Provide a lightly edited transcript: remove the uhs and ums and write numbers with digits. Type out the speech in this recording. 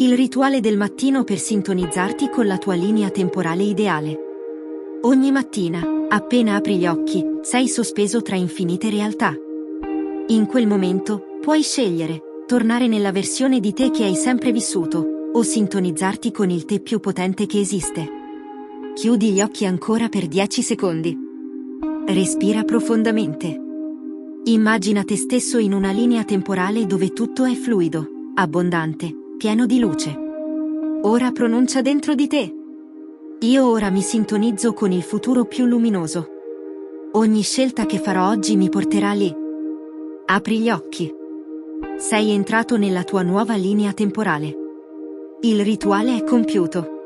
Il rituale del mattino per sintonizzarti con la tua linea temporale ideale. Ogni mattina, appena apri gli occhi, sei sospeso tra infinite realtà. In quel momento, puoi scegliere, tornare nella versione di te che hai sempre vissuto, o sintonizzarti con il te più potente che esiste. Chiudi gli occhi ancora per 10 secondi. Respira profondamente. Immagina te stesso in una linea temporale dove tutto è fluido, abbondante, pieno di luce. Ora pronuncia dentro di te. Io ora mi sintonizzo con il futuro più luminoso. Ogni scelta che farò oggi mi porterà lì. Apri gli occhi. Sei entrato nella tua nuova linea temporale. Il rituale è compiuto.